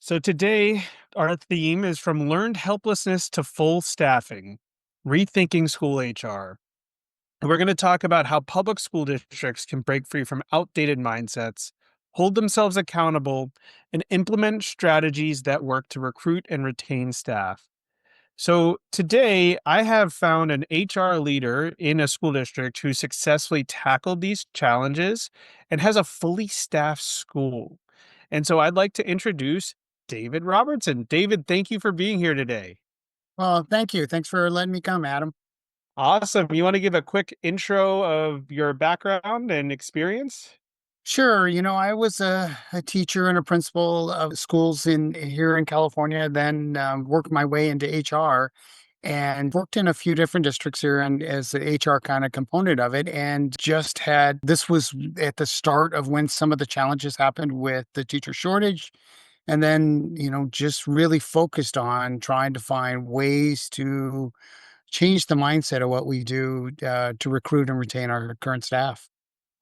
So today, our theme is from learned helplessness to full staffing, rethinking school HR. And we're going to talk about how public school districts can break free from outdated mindsets, hold themselves accountable, and implement strategies that work to recruit and retain staff. So today, I have found an HR leader in a school district who successfully tackled these challenges and has a fully staffed school. And so I'd like to introduce David Robertson. David, thank you for being here today. Well, thank you. Thanks for letting me come, Adam. Awesome. You want to give a quick intro of your background and experience? Sure. I was a teacher and a principal of schools in here in California, then worked my way into HR and worked in a few different districts here and as the HR kind of component of it. And just had this was at the start of when some of the challenges happened with the teacher shortage. And then, just really focused on trying to find ways to change the mindset of what we do to recruit and retain our current staff.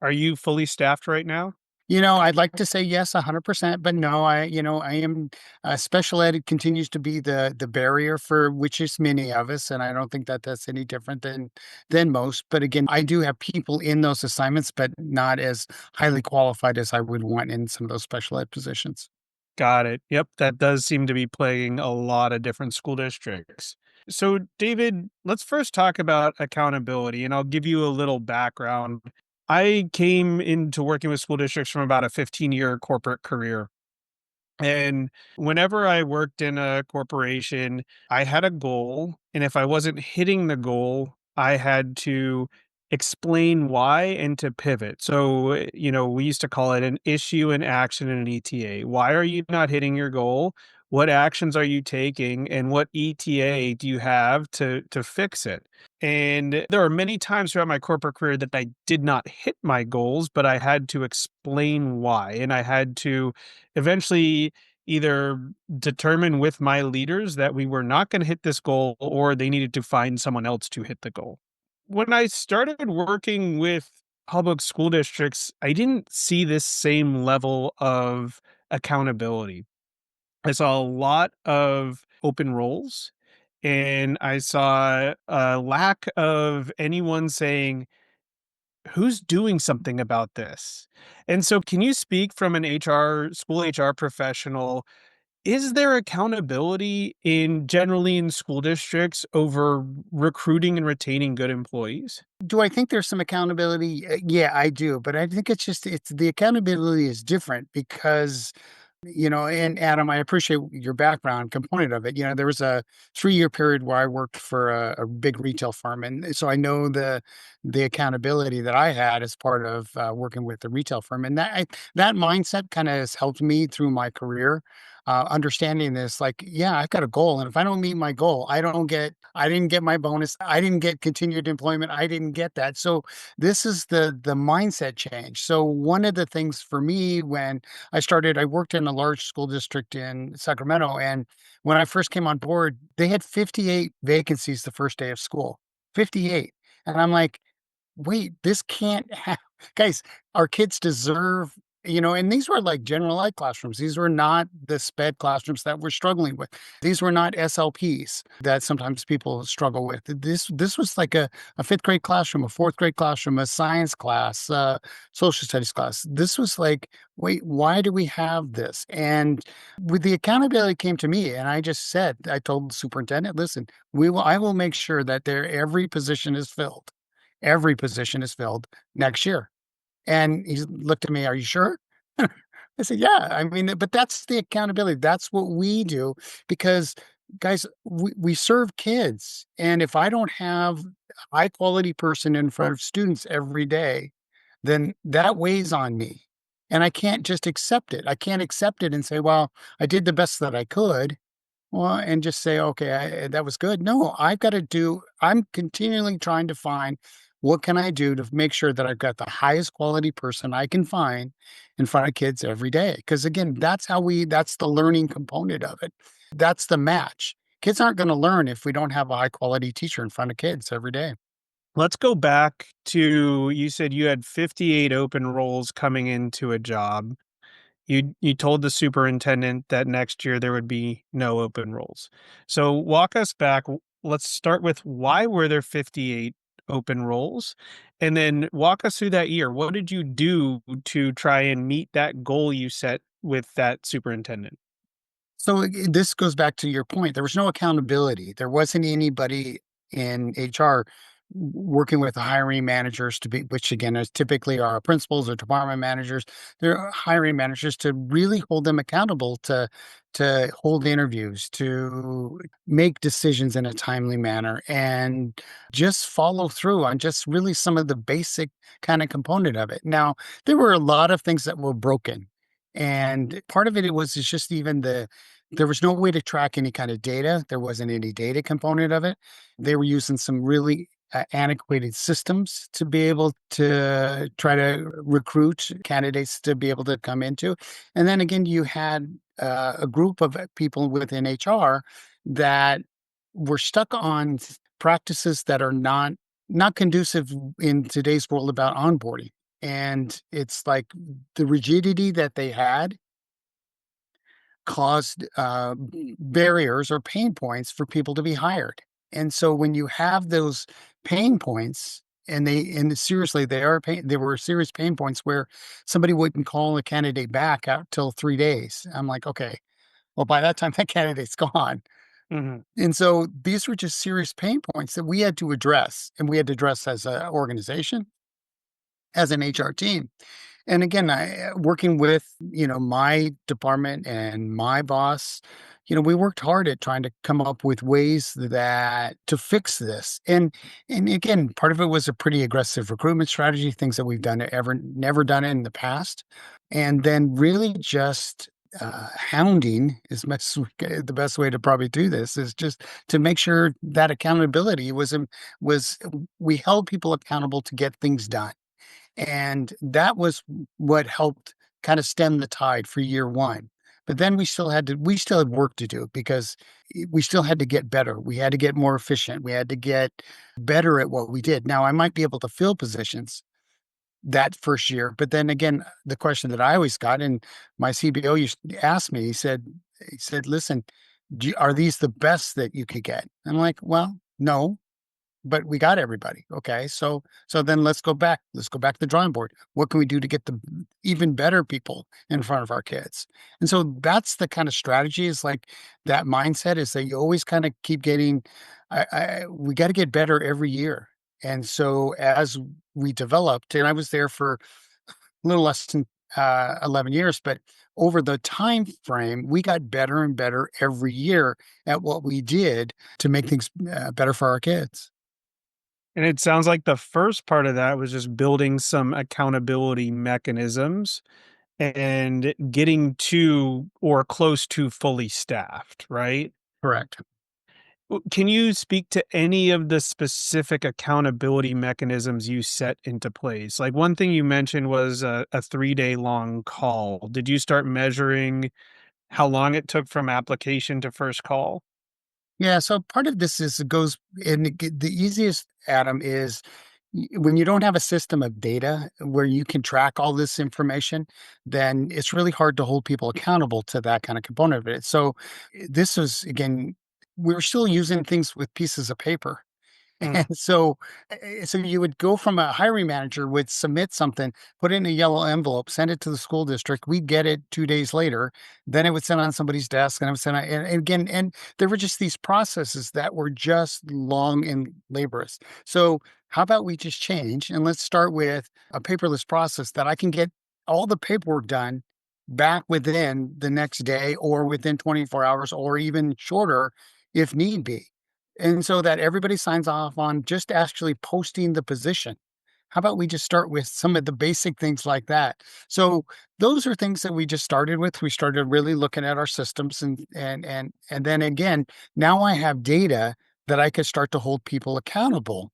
Are you fully staffed right now? I'd like to say yes, 100%, but no, I am special ed continues to be the barrier for which is many of us, and I don't think that that's any different than most. But again, I do have people in those assignments, but not as highly qualified as I would want in some of those special ed positions. Got it. Yep, that does seem to be plaguing a lot of different school districts. So, David, let's first talk about accountability, and I'll give you a little background. I came into working with school districts from about a 15-year corporate career. And whenever I worked in a corporation, I had a goal. And if I wasn't hitting the goal, I had to explain why and to pivot. So, we used to call it an issue, an action, and an ETA. Why are you not hitting your goal? What actions are you taking? And what ETA do you have to fix it? And there are many times throughout my corporate career that I did not hit my goals, but I had to explain why. And I had to eventually either determine with my leaders that we were not going to hit this goal or they needed to find someone else to hit the goal. When I started working with public school districts, I didn't see this same level of accountability. I saw a lot of open roles and I saw a lack of anyone saying, who's doing something about this? And so, can you speak from an school HR professional? Is there accountability in generally in school districts over recruiting and retaining good employees? Do I think there's some accountability? Yeah, I do, but I think it's the accountability is different because and Adam, I appreciate your background component of it. There was a 3-year period where I worked for a big retail firm, and so I know the accountability that I had as part of working with the retail firm, and that mindset kind of has helped me through my career. Understanding this, like, yeah, I've got a goal, and if I don't meet my goal, I didn't get my bonus, I didn't get continued employment, I didn't get that. So this is the mindset change. So one of the things for me when I worked in a large school district in Sacramento. And when I first came on board, they had 58 vacancies the first day of school. 58. And I'm like, wait, this can't have, guys, our kids deserve, and these were like general ed classrooms. These were not the sped classrooms that we're struggling with. These were not SLPs that sometimes people struggle with. This was like a fifth grade classroom, a fourth grade classroom, a science class, social studies class. This was like, wait, why do we have this? And with the accountability came to me, and I told the superintendent, listen, I will make sure that every position is filled. Every position is filled next year. And he looked at me, "Are you sure?" I said, "Yeah." I mean, but that's the accountability. That's what we do because, guys, we serve kids. And if I don't have a high quality person in front of students every day, then that weighs on me. And I can't just accept it. I can't accept it and say, well, I did the best that I could. Well, and just say, okay, that was good. No, I'm continually trying to find what can I do to make sure that I've got the highest quality person I can find in front of kids every day. Because again, that's the learning component of it. That's the match. Kids aren't going to learn if we don't have a high quality teacher in front of kids every day. Let's go back to you said you had 58 open roles coming into a job. You told the superintendent that next year there would be no open roles. So walk us back. Let's start with why were there 58 open roles? And then walk us through that year. What did you do to try and meet that goal you set with that superintendent? So this goes back to your point. There was no accountability. There wasn't anybody in HR working with the hiring managers to be, which again is typically our principals or department managers. They're hiring managers to really hold them accountable to hold interviews, to make decisions in a timely manner, and just follow through on just really some of the basic kind of component of it. Now, there were a lot of things that were broken. And part of it was is just even there was no way to track any kind of data. There wasn't any data component of it. They were using some really antiquated systems to be able to try to recruit candidates to be able to come into. And then again, you had a group of people within HR that were stuck on practices that are not conducive in today's world about onboarding. And it's like the rigidity that they had caused barriers or pain points for people to be hired. And so when you have those pain points, and seriously, they were serious pain points where somebody wouldn't call a candidate back out till 3 days. I'm like, okay, well, by that time that candidate's gone. Mhm. And so these were just serious pain points that we had to address, and we had to address as an organization, as an HR team. And again, working with, my department and my boss, we worked hard at trying to come up with ways that to fix this. And again, part of it was a pretty aggressive recruitment strategy, things that we've done ever never done in the past. And then really just hounding is the best way to probably do this is just to make sure that accountability was we held people accountable to get things done, and that was what helped kind of stem the tide for year 1. But then we still had work to do because we still had to get better. We had to get more efficient. We had to get better at what we did. Now, I might be able to fill positions that first year, but then again, the question that I always got, and my CBO used to ask me, he said, "Listen, are these the best that you could get?" I'm like, "Well, no, but we got everybody. Okay. So then let's go back. Let's go back to the drawing board. What can we do to get the even better people in front of our kids?" And so that's the kind of strategy, is like that mindset, is that you always kind of keep getting we got to get better every year. And so as we developed, and I was there for a little less than 11 years, but over the time frame, we got better and better every year at what we did to make things better for our kids. And it sounds like the first part of that was just building some accountability mechanisms and getting to or close to fully staffed, right? Correct. Can you speak to any of the specific accountability mechanisms you set into place? Like one thing you mentioned was a 3-day long call. Did you start measuring how long it took from application to first call? Yeah, so part of this is it goes and the easiest, Adam, is when you don't have a system of data where you can track all this information, then it's really hard to hold people accountable to that kind of component of it. So this was again, we were still using things with pieces of paper. And Mm. so you would go from a hiring manager would submit something, put it in a yellow envelope, send it to the school district. We'd get it 2 days later. Then it would sit on somebody's desk, and it would send. And again, and there were just these processes that were just long and laborious. So how about we just change, and let's start with a paperless process that I can get all the paperwork done back within the next day, or within 24 hours, or even shorter if need be, and so that everybody signs off on just actually posting the position. How about we just start with some of the basic things like that? So those are things that we just started with. We started really looking at our systems, and then again, now I have data that I could start to hold people accountable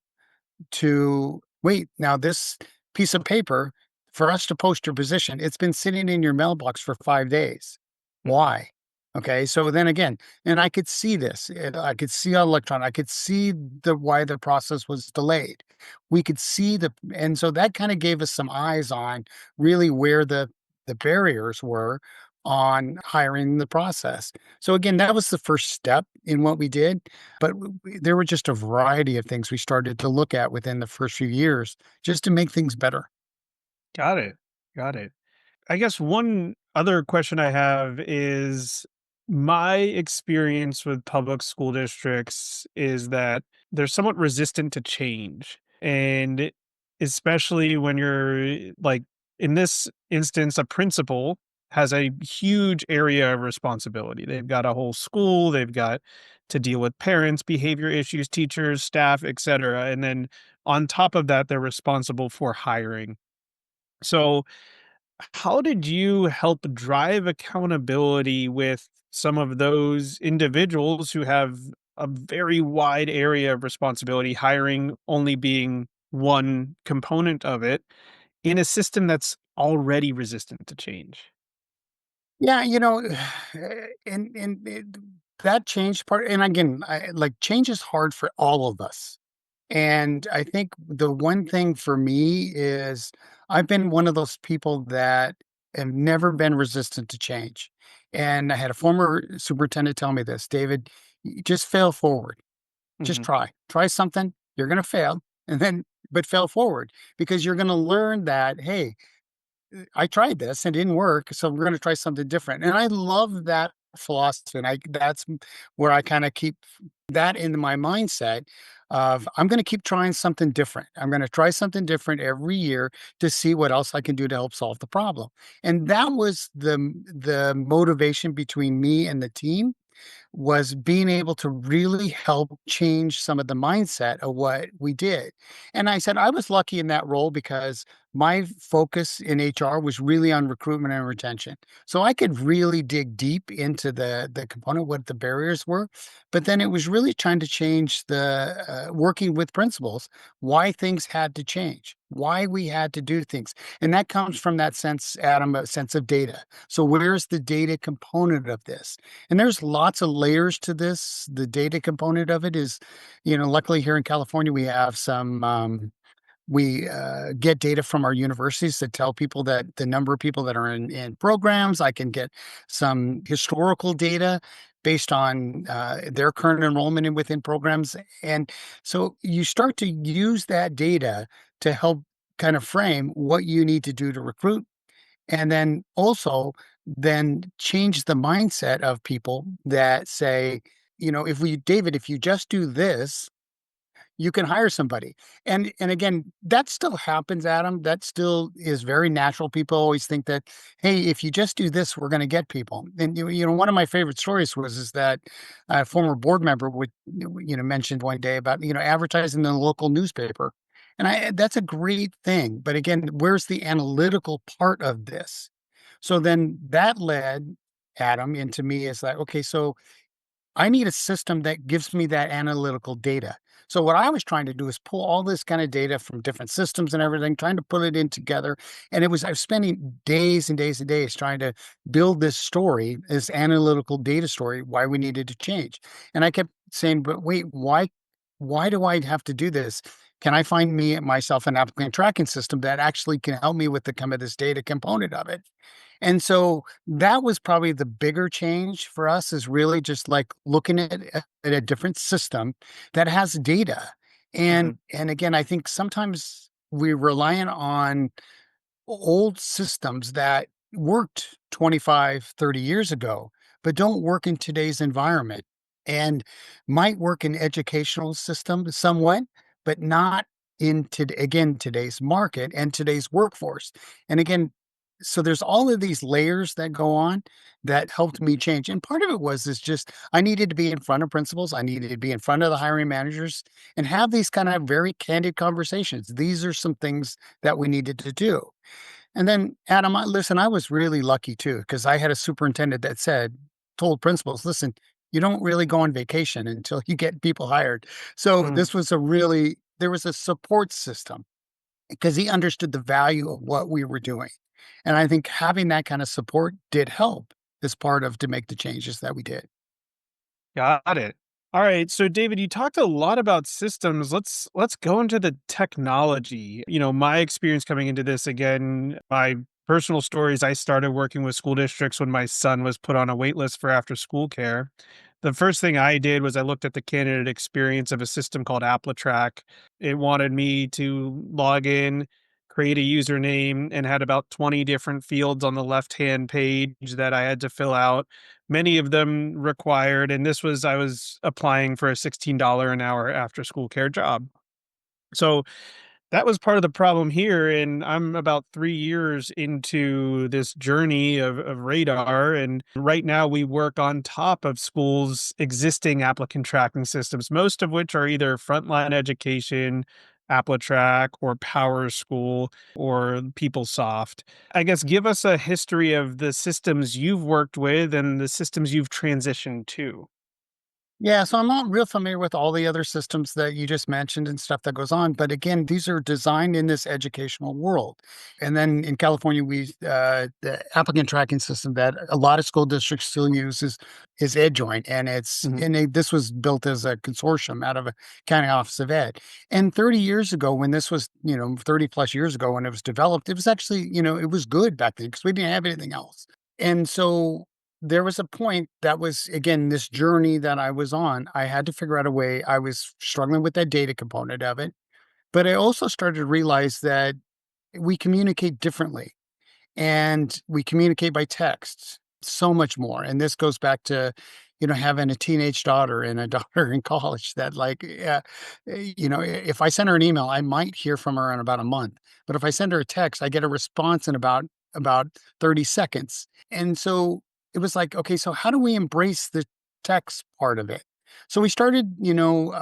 to. Wait, now this piece of paper, for us to post your position, it's been sitting in your mailbox for 5 days. Why? Okay, so then again, and I could see this. I could see on electron. I could see the why the process was delayed. We could see and so that kind of gave us some eyes on really where the the barriers were on hiring the process. So again, that was the first step in what we did, but there were just a variety of things we started to look at within the first few years just to make things better. Got it. Got it. I guess one other question I have is my experience with public school districts is that they're somewhat resistant to change. And especially when you're like, in this instance, a principal has a huge area of responsibility. They've got a whole school, they've got to deal with parents, behavior issues, teachers, staff, etc. And then on top of that, they're responsible for hiring. So, how did you help drive accountability with some of those individuals who have a very wide area of responsibility, hiring only being one component of it, in a system that's already resistant to change? Yeah, and that change part, and again, like change is hard for all of us. And I think the one thing for me is I've been one of those people that have never been resistant to change. And I had a former superintendent tell me this, David, just fail forward. Just Mhm. try something. You're going to fail and then, but fail forward because you're going to learn that, hey, I tried this and it didn't work, so we're gonna try something different. And I love that philosophy, and where I kinda keep that in my mindset of I'm gonna keep trying something different. I'm gonna try something different every year to see what else I can do to help solve the problem. And that was the motivation between me and the team was being able to really help change some of the mindset of what we did. And I said I was lucky in that role because my focus in HR was really on recruitment and retention. So I could really dig deep into the component, what the barriers were. But then it was really trying to change the working with principals, why things had to change, why we had to do things. And that comes from that sense, Adam, a sense of data. So where's the data component of this? And there's lots of layers to this. The data component of it is, luckily here in California, we have we get data from our universities that tell people that the number of people that are in programs. I can get some historical data based on their current enrollment within programs. And so you start to use that data to help kind of frame what you need to do to recruit and then also then change the mindset of people that say, if you just do this, you can hire somebody. And again, that still happens, Adam. That still is very natural. People always think that, hey, if you just do this, we're going to get people. And one of my favorite stories was is that a former board member would mentioned one day about advertising in the local newspaper. And that's a great thing. But again, where's the analytical part of this? So then that led Adam into me is like, okay, so I need a system that gives me that analytical data. So what I was trying to do is pull all this kind of data from different systems and everything, trying to put it in together. And I was spending days and days and days trying to build this story, this analytical data story, why we needed to change. And I kept saying, but wait, why do I have to do this? Can I find myself an applicant tracking system that actually can help me with the kind of this data component of it? And so that was probably the bigger change for us is really just like looking at a different system that has data. Mhm. And again, I think sometimes we're reliant on old systems that worked 25, 30 years ago, but don't work in today's environment and might work in educational system somewhat, but not in today's market and today's workforce. And again, so there's all of these layers that go on that helped me change. And part of it was is just I needed to be in front of principals. I needed to be in front of the hiring managers and have these kind of very candid conversations. These are some things that we needed to do. And then, Adam, listen, I was really lucky too, because I had a superintendent that told principals, listen, you don't really go on vacation until you get people hired. So Mhm. there was a support system because he understood the value of what we were doing. And I think having that kind of support did help as part of to make the changes that we did. Got it. All right. So David, you talked a lot about systems. Let's go into the technology. My experience coming into this again, my Personal stories, I started working with school districts when my son was put on a wait list for after school care. The first thing I did was I looked at the candidate experience of a system called AppleTrack. It wanted me to log in, create a username, and had about 20 different fields on the left hand page that I had to fill out. Many of them required, and this was, I was applying for a $16 an hour after school care job. So that was part of the problem here, and I'm about 3 years into this journey of Radar, and right now we work on top of schools' existing applicant tracking systems, most of which are either Frontline Education, AppleTrack, or Power School, or PeopleSoft. I guess give us a history of the systems you've worked with and the systems you've transitioned to. Yeah, so I'm not real familiar with all the other systems that you just mentioned and stuff that goes on, but again, these are designed in this educational world. And then in California, the applicant tracking system that a lot of school districts still use is EdJoint, and Mhm. this was built as a consortium out of a county office of ed. And 30 years ago, when this was 30 plus years ago when it was developed, it was actually it was good back then because we didn't have anything else. And so there was a point that was, again, this journey that I was on. I had to figure out a way. I was struggling with that data component of it, but I also started to realize that we communicate differently and we communicate by text so much more. And this goes back to, having a teenage daughter and a daughter in college that, like, if I send her an email, I might hear from her in about a month. But if I send her a text, I get a response in about 30 seconds. And so it was like, okay, so how do we embrace the text part of it? So we started,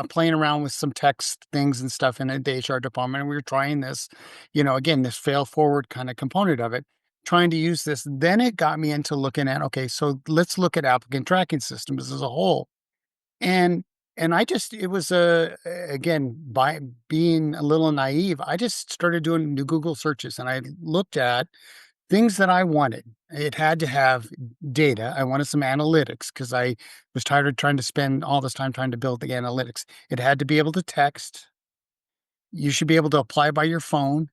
playing around with some text things and stuff in the HR department. And we were trying this, again, this fail forward kind of component of it, trying to use this. Then it got me into looking at, okay, so let's look at applicant tracking systems as a whole. And I just it was again, by being a little naive, I just started doing new Google searches and I looked at things that I wanted. It had to have data. I wanted some analytics because I was tired of trying to spend all this time trying to build the analytics. It had to be able to text. You should be able to apply by your phone.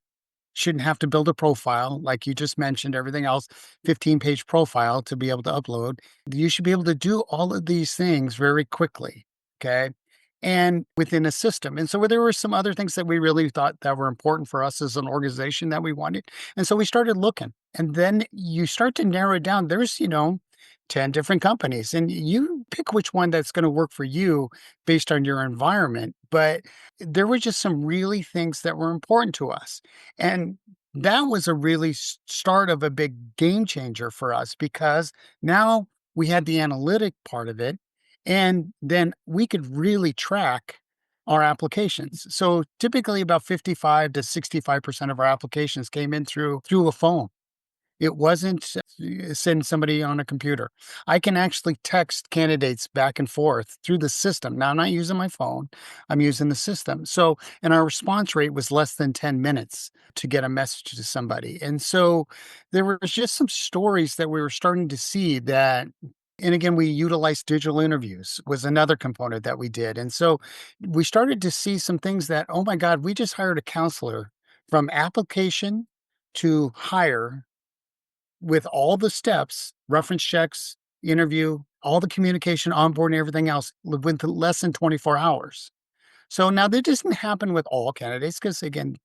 Shouldn't have to build a profile like you just mentioned, everything else, 15-page profile to be able to upload. You should be able to do all of these things very quickly, okay? And within a system. And so there were some other things that we really thought that were important for us as an organization that we wanted. And so we started looking. And then you start to narrow it down. There's, 10 different companies and you pick which one that's going to work for you based on your environment. But there were just some really things that were important to us. And that was a really start of a big game changer for us because now we had the analytic part of it, and then we could really track our applications. So typically about 55 to 65% of our applications came in through a phone. It wasn't send somebody on a computer. I can actually text candidates back and forth through the system. Now, I'm not using my phone, I'm using the system. So, and our response rate was less than 10 minutes to get a message to somebody. And so there was just some stories that we were starting to see that. And again, we utilized digital interviews was another component that we did. And so we started to see some things that, oh my God, we just hired a counselor from application to hire with all the steps, reference checks, interview, all the communication, onboarding, everything else within less than 24 hours. So now that doesn't happen with all candidates because again,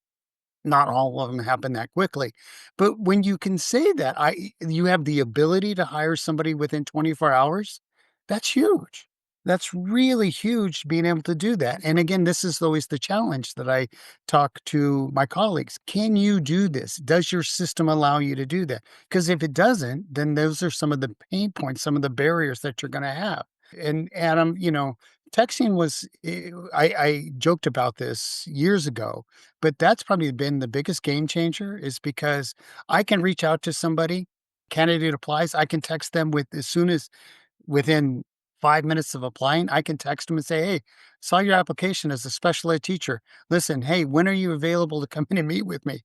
not all of them happen that quickly. But when you can say that you have the ability to hire somebody within 24 hours, that's huge. That's really huge being able to do that. And again, this is always the challenge that I talk to my colleagues. Can you do this? Does your system allow you to do that? Because if it doesn't, then those are some of the pain points, some of the barriers that you're going to have. And Adam, texting was, I joked about this years ago, but that's probably been the biggest game changer is because I can reach out to somebody, candidate applies, I can text them with as soon as within 5 minutes of applying, I can text them and say, hey, saw your application as a special ed teacher. Listen, hey, when are you available to come in and meet with me?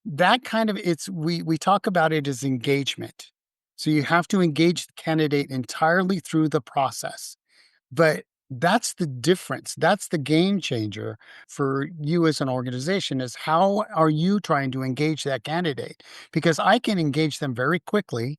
That kind of we talk about it as engagement. So you have to engage the candidate entirely through the process. But That's the difference. That's the game changer for you as an organization is how are you trying to engage that candidate? Because I can engage them very quickly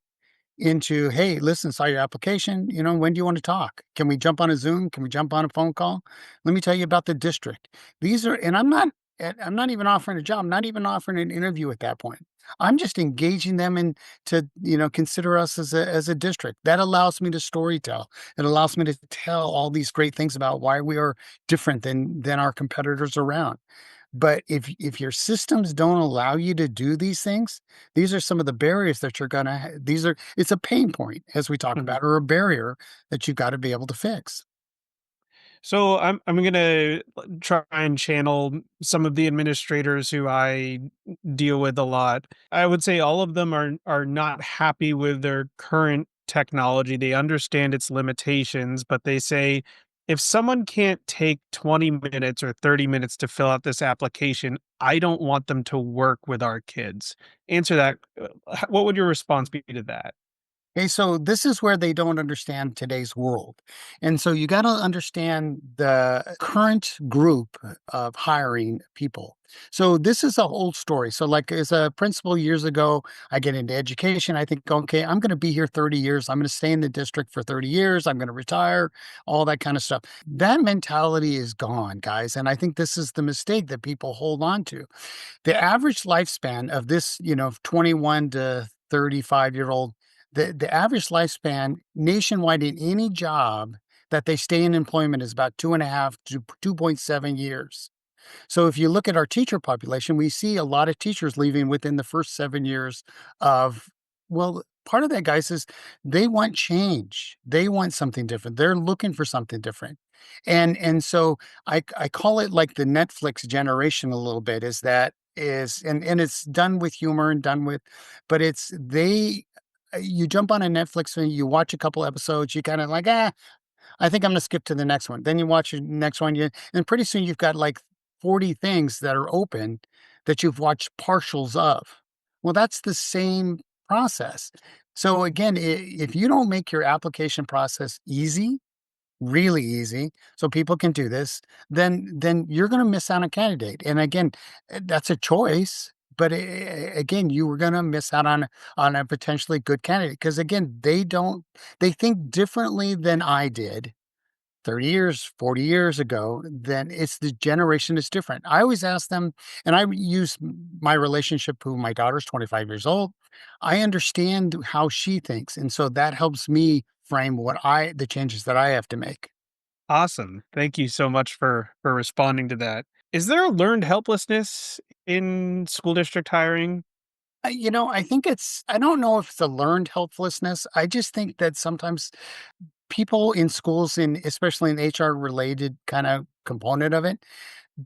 into, "Hey, listen, saw your application, when do you want to talk? Can we jump on a Zoom? Can we jump on a phone call? Let me tell you about the district." These are and I'm not even offering a job, I'm not even offering an interview at that point. I'm just engaging them in to, consider us as a district. That allows me to storytell. It allows me to tell all these great things about why we are different than our competitors around. But if your systems don't allow you to do these things, these are some of the barriers that you're gonna these are it's a pain point as we talk Mhm. about, or a barrier that you've gotta be able to fix. So I'm gonna try and channel some of the administrators who I deal with a lot. I would say all of them are not happy with their current technology. They understand its limitations, but they say if someone can't take 20 minutes or 30 minutes to fill out this application, I don't want them to work with our kids. Answer that. What would your response be to that? Okay, so this is where they don't understand today's world. And so you got to understand the current group of hiring people. So this is a old story. So like as a principal years ago, I get into education. I think, okay, I'm going to be here 30 years. I'm going to stay in the district for 30 years. I'm going to retire, all that kind of stuff. That mentality is gone, guys. And I think this is the mistake that people hold on to. The average lifespan of this, 21 to 35-year-old, the average lifespan nationwide in any job that they stay in employment is about 2.5 to 2.7 years. So if you look at our teacher population, we see a lot of teachers leaving within the first 7 years of well, part of that, guys, is they want change. They want something different. They're looking for something different. And so I call it like the Netflix generation a little bit is that is and it's done with humor and done with but it's they you jump on a Netflix and you watch a couple episodes, you kind of like, I think I'm gonna skip to the next one. Then you watch the next one, and pretty soon you've got like 40 things that are open that you've watched partials of. Well, that's the same process. So again, if you don't make your application process easy, really easy, so people can do this, then you're going to miss out on a candidate. And again, that's a choice. But again, you were going to miss out on a potentially good candidate because again, they think differently than I did 30 years, 40 years ago, then it's the generation is different. I always ask them, and I use my relationship who my daughter's 25 years old. I understand how she thinks. And so that helps me frame the changes that I have to make. Awesome. Thank you so much for responding to that. Is there a learned helplessness in school district hiring? I think I don't know if it's a learned helplessness. I just think that sometimes people in schools, especially in HR related kind of component of it,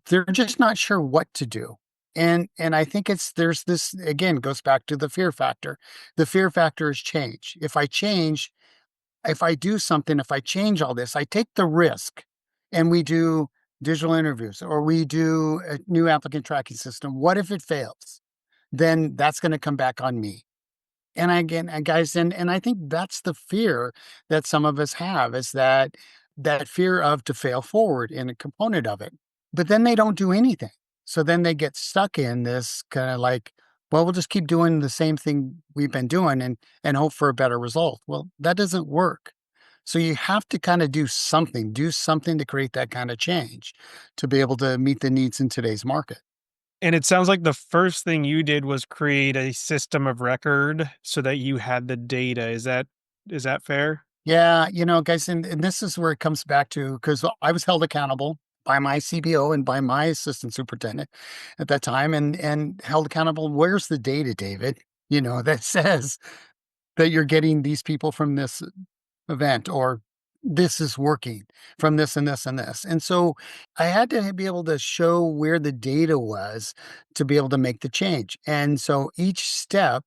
they're just not sure what to do. And I think there's this again goes back to the fear factor. The fear factor is change. If I do something, if I change all this, I take the risk and we do digital interviews or we do a new applicant tracking system. What if it fails? Then that's going to come back on me. And again, and guys, and I think that's the fear that some of us have is that fear of to fail forward in a component of it. But then they don't do anything. So then they get stuck in this kind of like, well, we'll just keep doing the same thing we've been doing and hope for a better result. Well, that doesn't work. So you have to kind of do something to create that kind of change to be able to meet the needs in today's market. And it sounds like the first thing you did was create a system of record so that you had the data. Is that fair? Yeah, guys, and this is where it comes back to because I was held accountable by my CBO and by my assistant superintendent at that time, and held accountable. Where's the data, David? That says that you're getting these people from this event, or this is working from this and this and this. And so I had to be able to show where the data was to be able to make the change. And so each step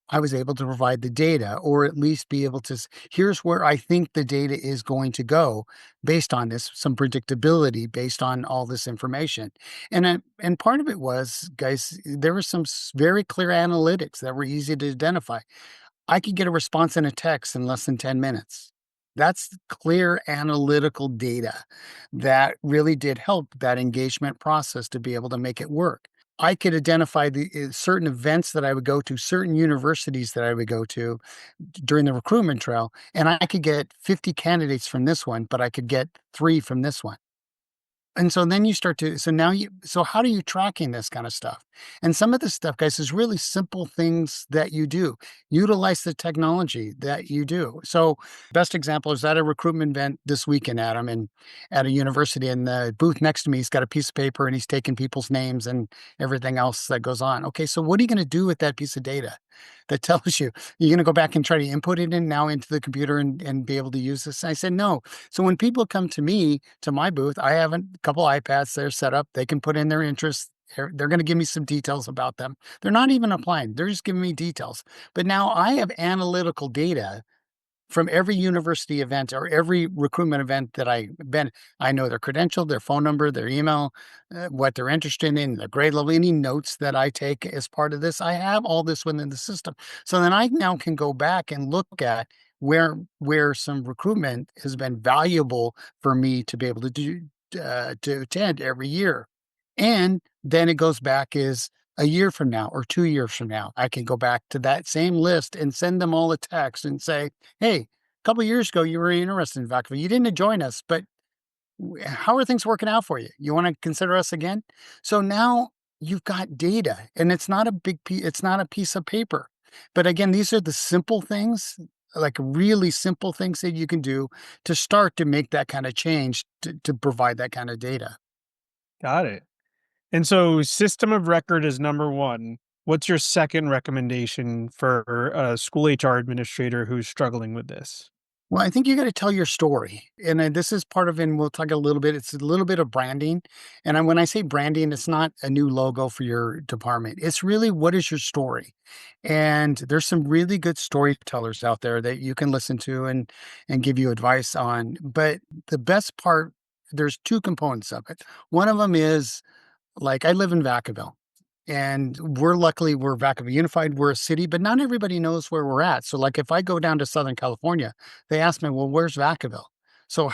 I was able to provide the data or at least be able to here's where I think the data is going to go based on this, some predictability based on all this information. And part of it was, guys, there were some very clear analytics that were easy to identify. I could get a response in a text in less than 10 minutes. That's clear analytical data that really did help that engagement process to be able to make it work. I could identify the certain events that I would go to, certain universities that I would go to during the recruitment trail, and I could get 50 candidates from this one, but I could get 3 from this one. And so then you start to so now you so how are you tracking this kind of stuff? And some of this stuff, guys, is really simple things that you do. Utilize the technology that you do. So best example is at a recruitment event this weekend, Adam, and at a university, and the booth next to me, he's got a piece of paper and he's taking people's names and everything else that goes on. Okay, so what are you going to do with that piece of data that tells you? You're going to go back and try to input it in now into the computer and be able to use this? I said, no, so when people come to me, to my booth, I have a couple iPads there set up. They can put in their interests. They're going to give me some details about them. They're not even applying. They're just giving me details. But now I have analytical data from every university event or every recruitment event that I've been. I know their credential, their phone number, their email, what they're interested in, their grade level, any notes that I take as part of this. I have all this within the system. So then I now can go back and look at where some recruitment has been valuable for me to be able to do to attend every year. And then it goes back is a year from now or 2 years from now, I can go back to that same list and send them all a text and say, "Hey, a couple of years ago, you were interested in Vacaville. You didn't join us, but how are things working out for you? You want to consider us again?" So now you've got data, and it's not a it's not a piece of paper. But again, these are the simple things, like really simple things that you can do to start to make that kind of change to provide that kind of data. Got it. And so system of record is number 1. What's your second recommendation for a school HR administrator who's struggling with this? Well, I think you gotta tell your story, and this is part of and we'll talk a little bit it's a little bit of branding, and when I say branding, it's not a new logo for your department. It's really what is your story? And there's some really good storytellers out there that you can listen to and give you advice on, but the best part there's 2 components of it. One of them is, like, I live in Vacaville. And we're Vacaville Unified, we're a city, but not everybody knows where we're at. So, like, if I go down to Southern California, they ask me, "Well, where's Vacaville?" So,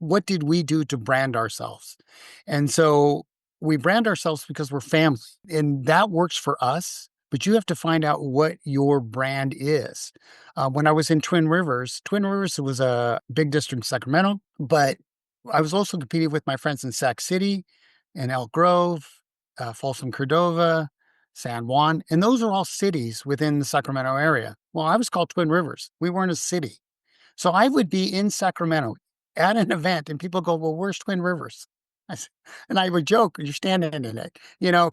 what did we do to brand ourselves? And so we brand ourselves because we're family, and that works for us. But you have to find out what your brand is. When I was in Twin Rivers was a big district in Sacramento, but I was also competing with my friends in Sac City and Elk Grove, Folsom Cordova, San Juan, and those are all cities within the Sacramento area. Well, I was called Twin Rivers. We weren't a city. So I would be in Sacramento at an event and people go, "Well, where's Twin Rivers?" And I would joke, "You're standing in it,"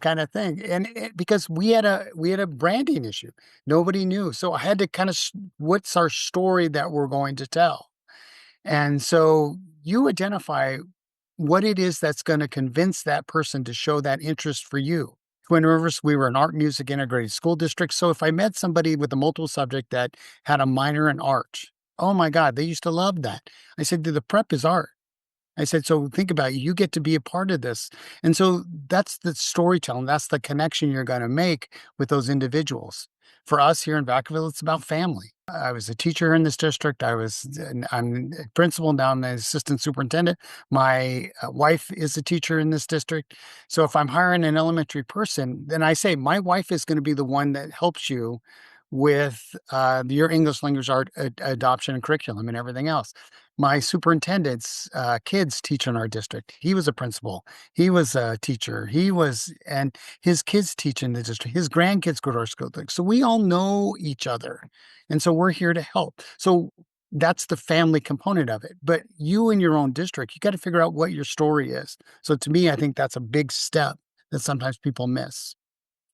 kind of thing. And because we had a branding issue. Nobody knew. So I had to kind of what's our story that we're going to tell? And so you identify what it is that's going to convince that person to show that interest for you. Twin Rivers, we were an art music integrated school district. So if I met somebody with a multiple subject that had a minor in art, oh my God, they used to love that. I said, the prep is art. I said, so think about it. You get to be a part of this. And so that's the storytelling. That's the connection you're going to make with those individuals. For us here in Vacaville, it's about family. I was a teacher in this district. I'm a principal, now I'm the assistant superintendent. My wife is a teacher in this district. So if I'm hiring an elementary person, then I say my wife is going to be the one that helps you with your English language art adoption and curriculum and everything else. My superintendent's kids teach in our district. He was a principal. He was a teacher. And his kids teach in the district. His grandkids go to our school. So we all know each other. And so we're here to help. So that's the family component of it. But you in your own district, you got to figure out what your story is. So to me, I think that's a big step that sometimes people miss.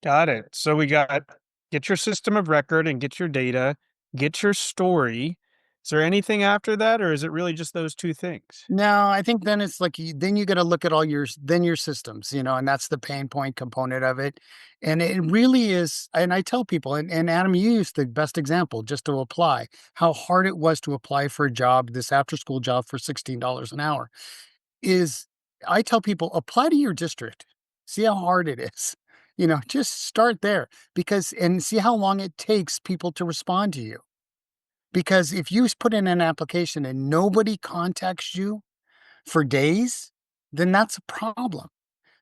Got it. So we got get your system of record and get your data, get your story. Is there anything after that, or is it really just those 2 things? No, I think then it's like then you got to look at all your systems, and that's the pain point component of it. And it really is. And I tell people, and Adam, you used the best example just to apply how hard it was to apply for a job, this after school job for $16 an hour. Is I tell people apply to your district, see how hard it is. Just start there because and see how long it takes people to respond to you. Because if you put in an application and nobody contacts you for days, then that's a problem.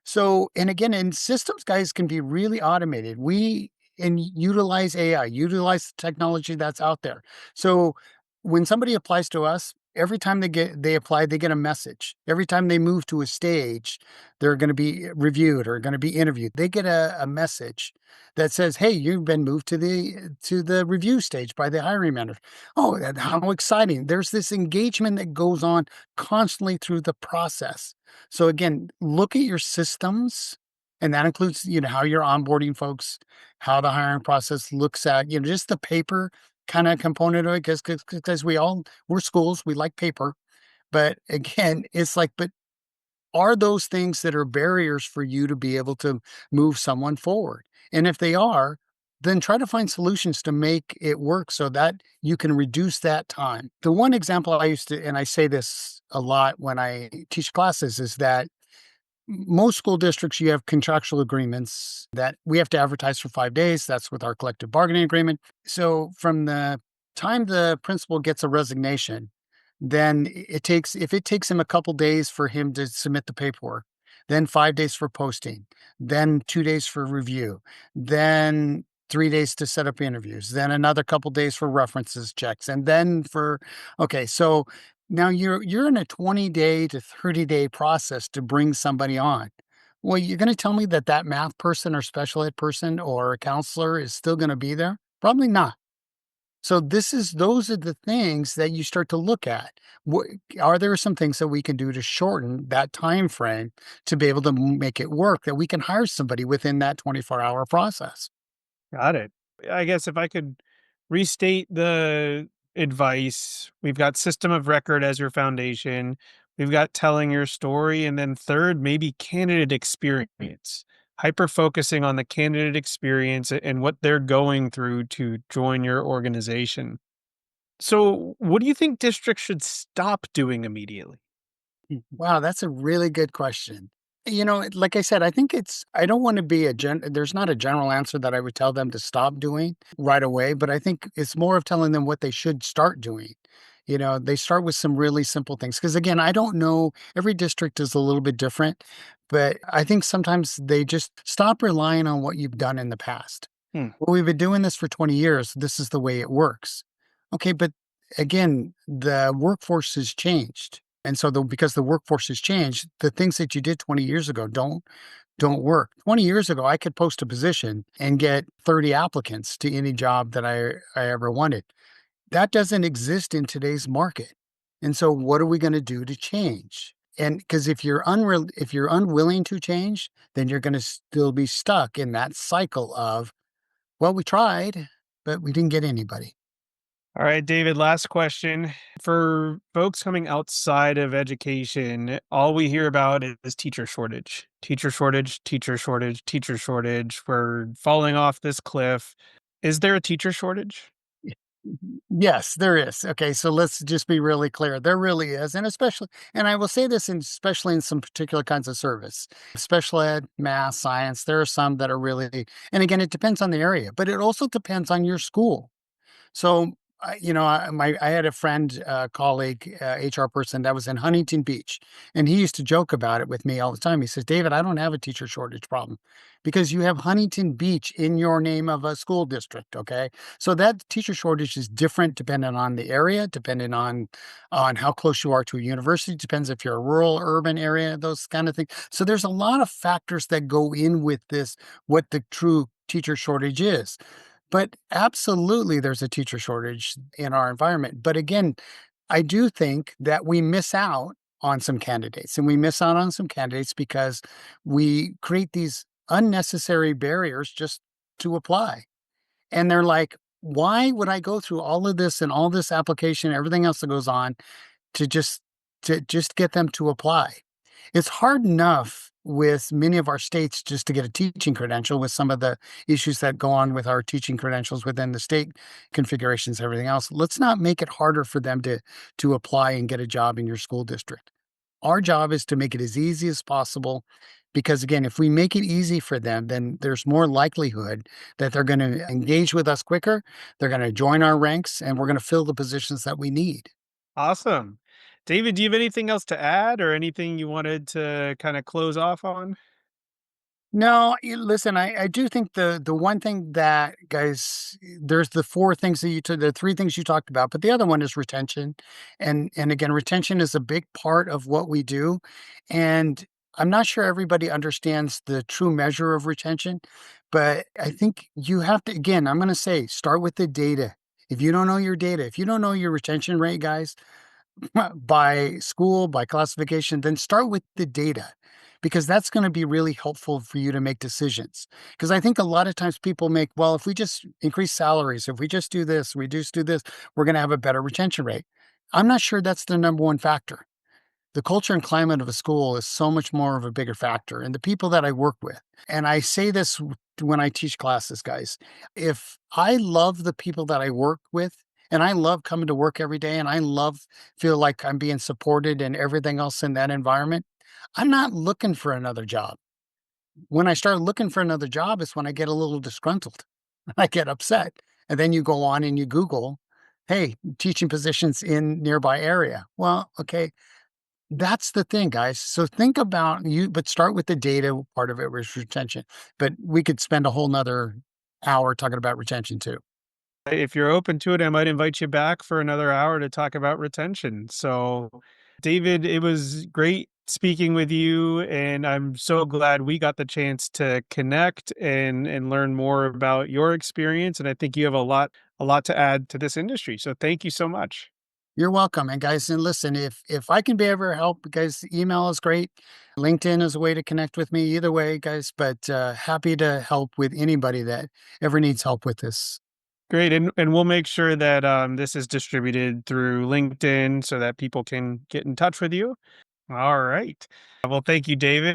So, and again, and systems guys can be really automated. We and utilize AI, utilize the technology that's out there. So when somebody applies to us, every time they apply, they get a message. Every time they move to a stage, they're going to be reviewed or going to be interviewed. They get a message that says, "Hey, you've been moved to the review stage by the hiring manager." Oh, how exciting. There's this engagement that goes on constantly through the process. So again, look at your systems, and that includes, how you're onboarding folks, how the hiring process looks at, just the paper kind of component of it, because we're schools, we like paper. But again, it's like, but are those things that are barriers for you to be able to move someone forward? And if they are, then try to find solutions to make it work so that you can reduce that time. The one example I used to, and I say this a lot when I teach classes, is that most school districts, you have contractual agreements that we have to advertise for 5 days. That's with our collective bargaining agreement. So from the time the principal gets a resignation, then if it takes him a couple days for him to submit the paperwork, then 5 days for posting, then 2 days for review, then 3 days to set up interviews, then another couple days for references checks, and then okay, so now you're in a 20-day to 30-day process to bring somebody on. Well, you're gonna tell me that that math person or special ed person or a counselor is still gonna be there? Probably not. So those are the things that you start to look at. What are there some things that we can do to shorten that time frame to be able to make it work, that we can hire somebody within that 24-hour process? Got it. I guess if I could restate the advice, we've got system of record as your foundation. We've got telling your story. And then third, maybe candidate experience, hyper focusing on the candidate experience and what they're going through to join your organization. So, what do you think districts should stop doing immediately? Wow, that's a really good question. Like I said, I think I don't want to be there's not a general answer that I would tell them to stop doing right away, but I think it's more of telling them what they should start doing. They start with some really simple things. Cause again, I don't know, every district is a little bit different, but I think sometimes they just stop relying on what you've done in the past. Hmm. Well, we've been doing this for 20 years. This is the way it works. Okay, but again, the workforce has changed. And so because the workforce has changed, the things that you did 20 years ago don't work. 20 years ago, I could post a position and get 30 applicants to any job that I ever wanted. That doesn't exist in today's market. And so what are we going to do to change? And because if you're unwilling to change, then you're going to still be stuck in that cycle of, well, we tried, but we didn't get anybody. All right, David, last question. For folks coming outside of education, all we hear about is teacher shortage. Teacher shortage, teacher shortage, teacher shortage. We're falling off this cliff. Is there a teacher shortage? Yes, there is. Okay, so let's just be really clear. There really is. And I will say this especially in some particular kinds of service, special ed, math, science, there are some that are really, and again, it depends on the area, but it also depends on your school. So, I had a friend, colleague, HR person that was in Huntington Beach, and he used to joke about it with me all the time. He says, "David, I don't have a teacher shortage problem because you have Huntington Beach in your name of a school district." Okay, so that teacher shortage is different depending on the area, depending on how close you are to a university. Depends if you're a rural, urban area, those kind of things. So there's a lot of factors that go in with this. What the true teacher shortage is. But absolutely, there's a teacher shortage in our environment. But again, I do think that we miss out on some candidates, and we miss out on some candidates because we create these unnecessary barriers just to apply. And they're like, why would I go through all of this and all this application, everything else that goes on to just get them to apply? It's hard enough with many of our states just to get a teaching credential with some of the issues that go on with our teaching credentials within the state configurations, everything else. Let's not make it harder for them to apply and get a job in your school district. Our job is to make it as easy as possible. Because again, if we make it easy for them, then there's more likelihood that they're going to engage with us quicker. They're going to join our ranks and we're going to fill the positions that we need. Awesome. David, do you have anything else to add or anything you wanted to kind of close off on? No, listen, I do think the one thing that guys, there's the four things that you took, the three things you talked about, but the other one is retention, and again, retention is a big part of what we do, and I'm not sure everybody understands the true measure of retention, but I think you have to. Again, I'm going to say, start with the data. If you don't know your data, if you don't know your retention rate, guys, by school, by classification, then start with the data because that's going to be really helpful for you to make decisions. Because I think a lot of times people make, well, if we just increase salaries, if we just do this, we just do this, we're going to have a better retention rate. I'm not sure that's the number one factor. The culture and climate of a school is so much more of a bigger factor. And the people that I work with, and I say this when I teach classes, guys, if I love the people that I work with, and I love coming to work every day, and I love feel like I'm being supported and everything else in that environment, I'm not looking for another job. When I start looking for another job is when I get a little disgruntled. I get upset. And then you go on and you Google, hey, teaching positions in nearby area. Well, okay, that's the thing, guys. So think about you, but start with the data part of it, was retention. But we could spend a whole nother hour talking about retention too. If you're open to it, I might invite you back for another hour to talk about retention. So, David, it was great speaking with you, and I'm so glad we got the chance to connect and learn more about your experience. And I think you have a lot to add to this industry. So, thank you so much. You're welcome. And guys, and listen, if I can be ever help, guys, email is great. LinkedIn is a way to connect with me. Either way, guys, but happy to help with anybody that ever needs help with this. Great, and we'll make sure that this is distributed through LinkedIn so that people can get in touch with you. All right. Well, thank you, David.